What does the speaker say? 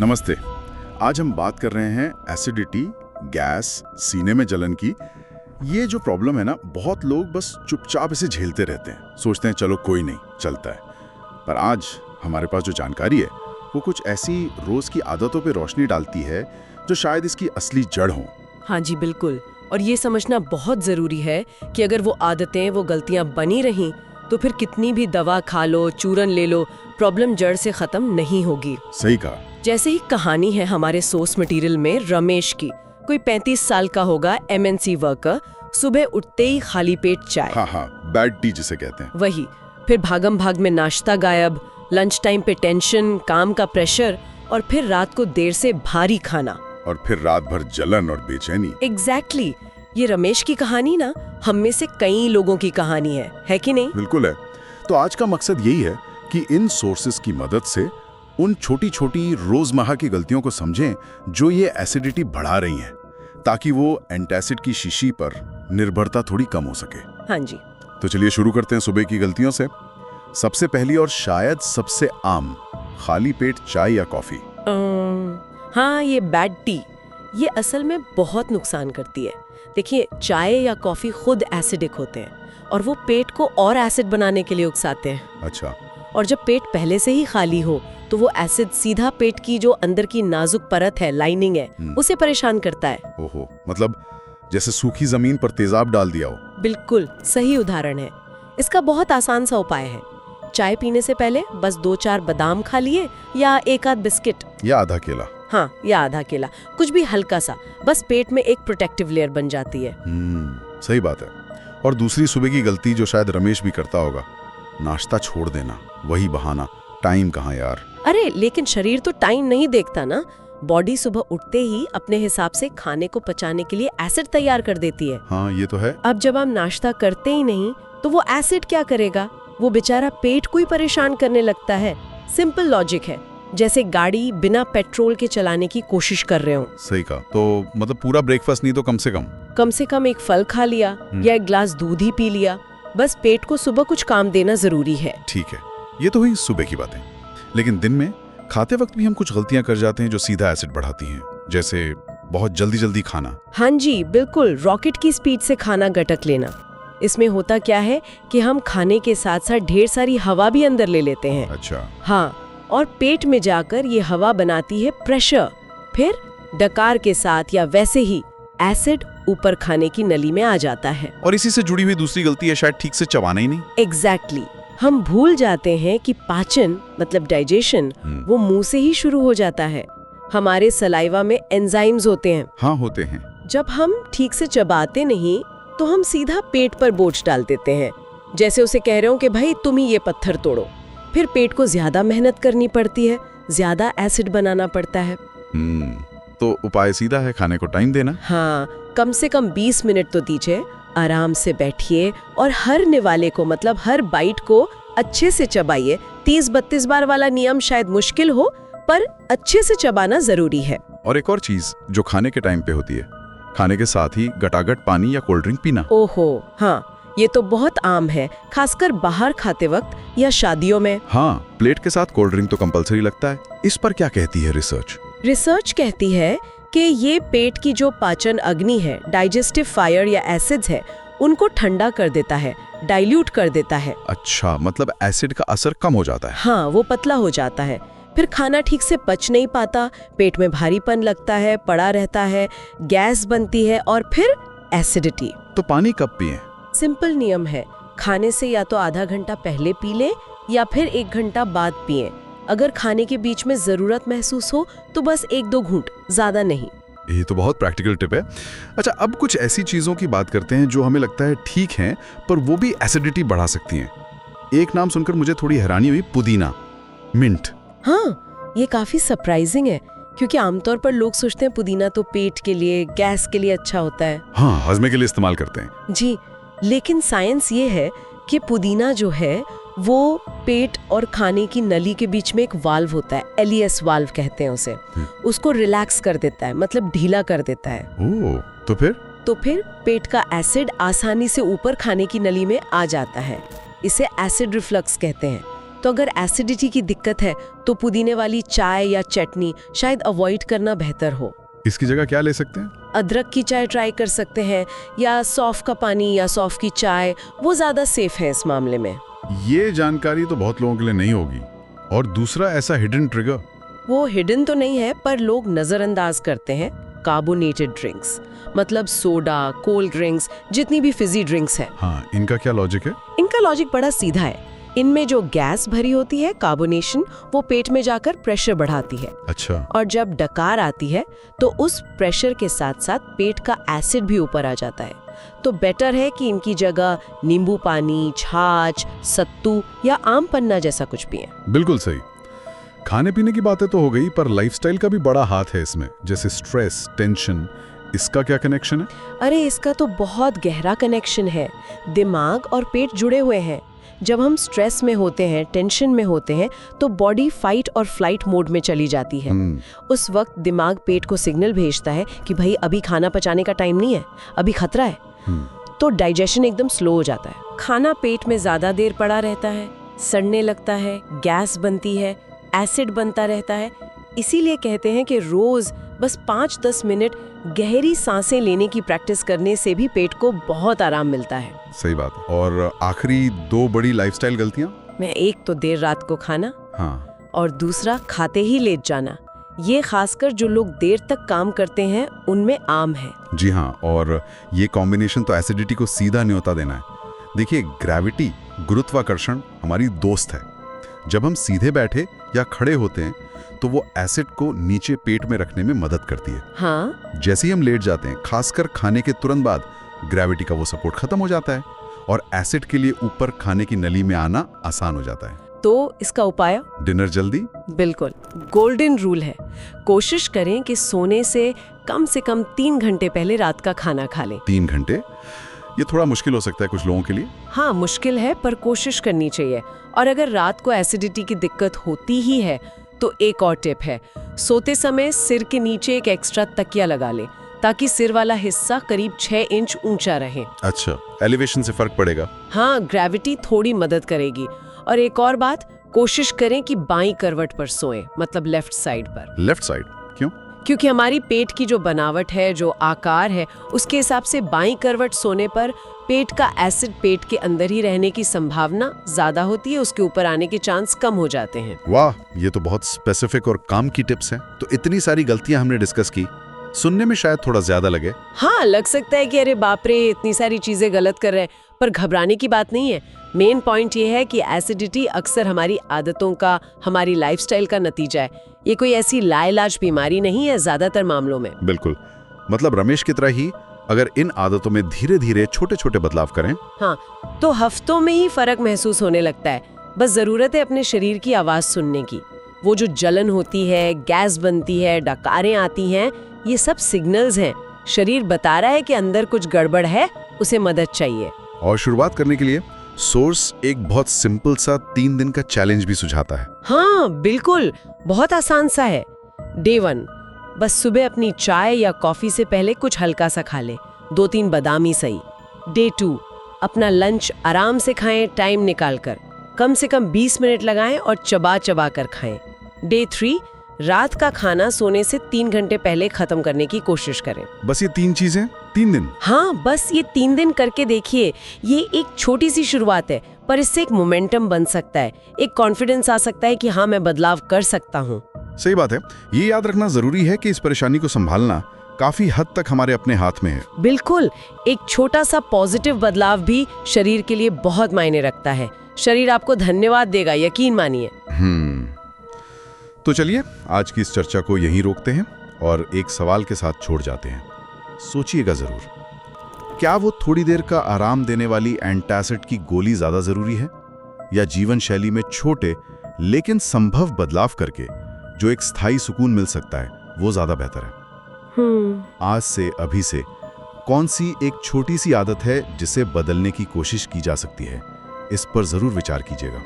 नमस्ते। आज हम बात कर रहे हैं एसिडिटी, गैस, सीने में जलन की। ये जो प्रॉब्लम है ना, बहुत लोग बस चुपचाप इसे झेलते रहते हैं, सोचते हैं चलो कोई नहीं, चलता है। पर आज हमारे पास जो जानकारी है वो कुछ ऐसी रोज की आदतों पे रोशनी डालती है जो शायद इसकी असली जड़ हो। हाँ जी, बिल्कुल। और ये समझना बहुत जरूरी है कि अगर वो आदतें, वो गलतियां बनी रहीं तो फिर कितनी भी दवा खा लो, चूरन ले लो, प्रॉब्लम जड़ से खत्म नहीं होगी। सही कहा। जैसे ही कहानी है हमारे सोर्स मटेरियल में रमेश की। कोई 35 साल का होगा, MNC वर्कर, सुबह उठते ही खाली पेट चाय। हाँ, बैड टी जिसे कहते हैं। वही। फिर भागम भाग में नाश्ता गायब, लंच टाइम पे टेंशन, काम का प्रेशर, और फिर रात को देर से भारी खाना, और फिर रात भर जलन और बेचैनी। एग्जैक्टली। ये रमेश की कहानी ना हम में से कई लोगों की कहानी है कि नहीं? बिल्कुल है। तो आज का मकसद यही है कि इन सोर्सेस की मदद से उन छोटी छोटी रोजमर्रा की गलतियों को समझें जो ये एसिडिटी बढ़ा रही हैं, ताकि वो एंटासिड की शीशी पर निर्भरता थोड़ी कम हो सके। हाँ जी। तो चलिए शुरू करते हैं सुबह की गलतियों से। सबसे पहली और शायद सबसे आम, खाली पेट चाय या कॉफी। हाँ, ये बैड टी, ये असल में बहुत नुकसान करती है। देखिए, चाय या कॉफी खुद एसिडिक होते हैं और वो पेट को और एसिड बनाने के लिए उकसाते हैं। अच्छा। और जब पेट पहले से ही खाली हो तो वो एसिड सीधा पेट की जो अंदर की नाजुक परत है, लाइनिंग है, उसे परेशान करता है। ओहो, मतलब जैसे सूखी जमीन पर तेजाब डाल दिया हो। बिल्कुल सही उदाहरण है। इसका बहुत आसान सा उपाय है। चाय पीने से पहले बस 2-4 बादाम खा लिए, या एक आध बिस्किट, या आधा केला। हाँ, या आधा केला, कुछ भी हल्का सा, बस पेट में एक प्रोटेक्टिव लेयर बन जाती है। सही बात है। और दूसरी सुबह की गलती जो शायद रमेश भी करता होगा, नाश्ता छोड़ देना। वही बहाना, टाइम कहाँ यार। अरे लेकिन शरीर तो टाइम नहीं देखता ना। बॉडी सुबह उठते ही अपने हिसाब से खाने को पचाने के लिए एसिड तैयार कर देती है। हाँ, ये तो है। अब जब हम नाश्ता करते ही नहीं तो वो एसिड क्या करेगा? वो बेचारा पेट को ही परेशान करने लगता है। सिंपल लॉजिक है, जैसे गाड़ी बिना पेट्रोल के चलाने की कोशिश कर रहे हो। सही कहा। तो मतलब पूरा ब्रेकफास्ट नहीं तो कम से कम एक फल खा लिया या एक ग्लास दूध ही पी लिया। बस पेट को सुबह कुछ काम देना जरूरी है। ठीक है, ये तो हुई सुबह की बातें। लेकिन दिन में खाते वक्त भी हम कुछ गलतियां कर जाते हैं जो सीधा एसिड बढ़ाती हैं, जैसे बहुत जल्दी खाना। हाँ जी, बिल्कुल। रॉकेट की स्पीड से खाना गटक लेना। इसमें होता क्या है कि हम खाने के साथ साथ ढेर सारी हवा भी अंदर ले लेते हैं। अच्छा। हाँ, और पेट में जाकर ये हवा बनाती है प्रेशर। फिर डकार के साथ या वैसे ही एसिड ऊपर खाने की नली में आ जाता है। और इसी से जुड़ी हुई दूसरी गलती है शायद ठीक से चबाना ही नहीं। एग्जैक्टली। हम भूल जाते हैं कि पाचन मतलब डाइजेशन वो मुंह से ही शुरू हो जाता है। हमारे सलाइवा में एंजाइम्स होते हैं। हाँ, होते हैं। जब हम ठीक से चबाते नहीं तो हम सीधा पेट पर बोझ डाल देते हैं, जैसे उसे कह रहे हो कि भाई तुम ही ये पत्थर तोड़ो। फिर पेट को ज्यादा मेहनत करनी पड़ती है, ज्यादा एसिड बनाना पड़ता है। तो उपाय सीधा है, खाने को टाइम देना। हाँ, कम से कम 20 मिनट तो दीजिए। आराम से बैठिए और हर निवाले को मतलब हर बाइट को अच्छे से चबाइए। 30-32 बार वाला नियम शायद मुश्किल हो, पर अच्छे से चबाना जरूरी है। और एक और चीज जो खाने के टाइम पे होती है, खाने के साथ ही गटागट पानी या कोल्ड ड्रिंक पीना। ओहो, हाँ, ये तो बहुत आम है, खासकर बाहर खाते वक्त या शादियों में। हाँ, प्लेट के साथ कोल्ड ड्रिंक तो कंपलसरी लगता है। इस पर क्या कहती है रिसर्च? रिसर्च कहती है कि ये पेट की जो पाचन अग्नि है, डाइजेस्टिव फायर या एसिड्स है, उनको ठंडा कर देता है, डाइल्यूट कर देता है। अच्छा, मतलब एसिड का असर कम हो जाता है। हाँ, वो पतला हो जाता है। फिर खाना ठीक से पच नहीं पाता, पेट में भारीपन लगता है, पड़ा रहता है, गैस बनती है और फिर एसिडिटी। तो पानी कब पिएं? सिंपल नियम है, खाने से या तो आधा घंटा पहले पी लें या फिर 1 घंटा बाद पिएं। अगर खाने के बीच में जरूरत महसूस हो तो बस 1-2 घूंट, ज्यादा नहीं। ये तो बहुत प्रैक्टिकल टिप है। अच्छा, अब कुछ ऐसी चीजों की बात करते हैं जो हमें लगता है ठीक हैं, पर वो भी एसिडिटी बढ़ा सकती हैं। एक नाम सुनकर मुझे थोड़ी हैरानी हुई, पुदीना, मिंट। हाँ, ये काफी सरप्राइजिंग है, क्योंकि आमतौर पर लोग सोचते हैं पुदीना तो पेट के लिए, गैस के लिए अच्छा होता है। हाँ, हजमे के लिए इस्तेमाल करते हैं। जी, लेकिन साइंस ये है कि पुदीना जो है वो पेट और खाने की नली के बीच में एक वाल्व होता है, एलियस वाल्व कहते हैं उसे। उसको रिलैक्स कर देता है, मतलब ढीला कर देता है। ओह, तो फिर पेट का एसिड आसानी से ऊपर खाने की नली में आ जाता है। इसे एसिड रिफ्लक्स कहते हैं। तो अगर एसिडिटी की दिक्कत है तो पुदीने वाली चाय या चटनी शायद अवॉइड करना बेहतर हो। इसकी जगह क्या ले सकते हैं? अदरक की चाय ट्राई कर सकते हैं, या सौंफ का पानी या सौंफ की चाय, वो ज़्यादा सेफ है इस मामले में। ये जानकारी तो बहुत लोगों के लिए नहीं होगी। और दूसरा ऐसा हिडन ट्रिगर? वो हिडन तो नहीं है, पर लोग नज़रअंदाज करते हैं कार्बोनेटेड ड्रिंक्स, मतलब सोडा, कोल्ड ड्रिंक्स, जितनी भी फिजी ड्रिंक्स है। हाँ, इनका क्या लॉजिक है? इनका लॉजिक बड़ा सीधा है। इनमें जो गैस भरी होती है, कार्बोनेशन, वो पेट में जाकर प्रेशर बढ़ाती है। अच्छा। और जब डकार आती है तो उस प्रेशर के साथ साथ पेट का एसिड भी ऊपर आ जाता है। तो बेटर है कि इनकी जगह नींबू पानी, छाछ, सत्तू या आम पन्ना जैसा कुछ पिएं। बिल्कुल सही। खाने पीने की बातें तो हो गई, पर लाइफस्टाइल का भी बड़ा हाथ है इसमें, जैसे स्ट्रेस, टेंशन, इसका क्या कनेक्शन है? अरे इसका तो बहुत गहरा कनेक्शन है। दिमाग और पेट जुड़े हुए हैं। जब हम स्ट्रेस में होते हैं, टेंशन में होते हैं, तो बॉडी फाइट और फ्लाइट मोड में चली जाती है। उस वक्त दिमाग पेट को सिग्नल भेजता है कि भाई अभी खाना पचाने का टाइम नहीं है, अभी खतरा है। तो डाइजेशन एकदम स्लो हो जाता है। खाना पेट में ज्यादा देर पड़ा रहता है, सड़ने लगता है, गैस बनती है, एसिड बनता रहता है। इसीलिए कहते हैं कि रोज बस 5-10 मिनट गहरी सांसें लेने की प्रैक्टिस करने से भी पेट को बहुत आराम मिलता है। सही बात है। और आखिरी 2 बड़ी लाइफस्टाइल गलतियां? मैं एक तो देर रात को खाना, हाँ, और दूसरा खाते ही लेट जाना। ये खासकर जो लोग देर तक काम करते हैं उनमें आम है। जी हाँ, और ये कॉम्बिनेशन तो एसिडिटी को सीधा न्योता देना है। देखिए, ग्रेविटी, गुरुत्वाकर्षण हमारी दोस्त है। जब हम सीधे बैठे या खड़े होते हैं तो वो एसिड को नीचे पेट में रखने में मदद करती है। हाँ, जैसे ही हम लेट जाते हैं, खासकर खाने के तुरंत बाद, ग्रेविटी का वो सपोर्ट खत्म हो जाता है और एसिड के लिए ऊपर खाने की नली में आना आसान हो जाता है। तो इसका उपाय? डिनर जल्दी? बिल्कुल, गोल्डन रूल है। कोशिश करें कि सोने से कम 3 घंटे पहले रात का खाना खा लें। 3 घंटे? ये थोड़ा मुश्किल हो सकता है कुछ लोगों के लिए। हाँ, मुश्किल है, पर कोशिश करनी चाहिए। और अगर रात को एसिडिटी की दिक्कत होती ही है तो एक और टिप है, सोते समय सिर के नीचे एक एक्स्ट्रा तकिया लगा ले, ताकि सिर वाला हिस्सा करीब 6 इंच ऊंचा रहे। अच्छा, एलिवेशन से फर्क पड़ेगा? हाँ, ग्रेविटी थोड़ी मदद करेगी। और एक और बात, कोशिश करें कि बाईं करवट पर सोएं, मतलब लेफ्ट साइड पर। लेफ्ट साइड क्यों? क्योंकि हमारी पेट की जो बनावट है, जो आकार है, उसके हिसाब से बाईं करवट सोने पर पेट का एसिड पेट के अंदर ही रहने की संभावना ज्यादा होती है, उसके ऊपर आने के चांस कम हो जाते हैं। वाह, ये तो बहुत स्पेसिफिक और काम की टिप्स हैं। तो इतनी सारी गलतियां हमने डिस्कस की, सुनने में शायद थोड़ा ज्यादा लगे। हाँ, लग सकता है कि अरे बाप रे, इतनी सारी चीजें गलत कर रहे हैं, पर घबराने की बात नहीं है। मेन पॉइंट ये है कि एसिडिटी अक्सर हमारी आदतों का, हमारी लाइफस्टाइल का नतीजा है। ये कोई ऐसी लाइलाज बीमारी नहीं है ज्यादातर मामलों में। बिल्कुल, मतलब रमेश की तरह ही अगर इन आदतों में धीरे धीरे छोटे छोटे बदलाव करें, हाँ, तो हफ्तों में ही फर्क महसूस होने लगता है। बस जरूरत है अपने शरीर की आवाज सुनने की। वो जो जलन होती है, गैस बनती है, डकारें आती हैं, ये सब सिग्नल्स हैं। शरीर बता रहा है कि अंदर कुछ गड़बड़ है, उसे मदद चाहिए। और शुरुआत करने के लिए सोर्स एक बहुत सिंपल सा 3 दिन का चैलेंज भी सुझाता है। हाँ बिल्कुल, बहुत आसान सा है। डे 1, बस सुबह अपनी चाय या कॉफी से पहले कुछ हल्का सा खा ले, 2-3 बादाम ही सही। डे 2, अपना लंच आराम से खाएं, टाइम निकाल कर, कम से कम 20 मिनट लगाएं और चबा चबा कर खाएं। डे 3, रात का खाना सोने से 3 घंटे पहले खत्म करने की कोशिश करें। बस ये 3 चीजें 3 दिन? हाँ, बस ये 3 दिन करके देखिए। ये एक छोटी सी शुरुआत है, पर इससे एक मोमेंटम बन सकता है, एक कॉन्फिडेंस आ सकता है कि हाँ, मैं बदलाव कर सकता हूँ। सही बात है। ये याद रखना जरूरी है कि इस परेशानी को संभालना काफी हद तक हमारे अपने हाथ में है। बिल्कुल, एक छोटा सा पॉजिटिव बदलाव भी शरीर के लिए बहुत मायने रखता है। शरीर आपको धन्यवाद देगा, यकीन मानिए। तो चलिए आज की इस चर्चा को यहीं रोकते हैं और एक सवाल के साथ छोड़ जाते हैं। सोचिएगा जरूर, क्या वो थोड़ी देर का आराम देने वाली एंटासिड की गोली ज्यादा जरूरी है, या जीवन शैली में छोटे लेकिन संभव बदलाव करके जो एक स्थायी सुकून मिल सकता है वो ज्यादा बेहतर है? आज से, अभी से कौन सी एक छोटी सी आदत है जिसे बदलने की कोशिश की जा सकती है? इस पर जरूर विचार कीजिएगा।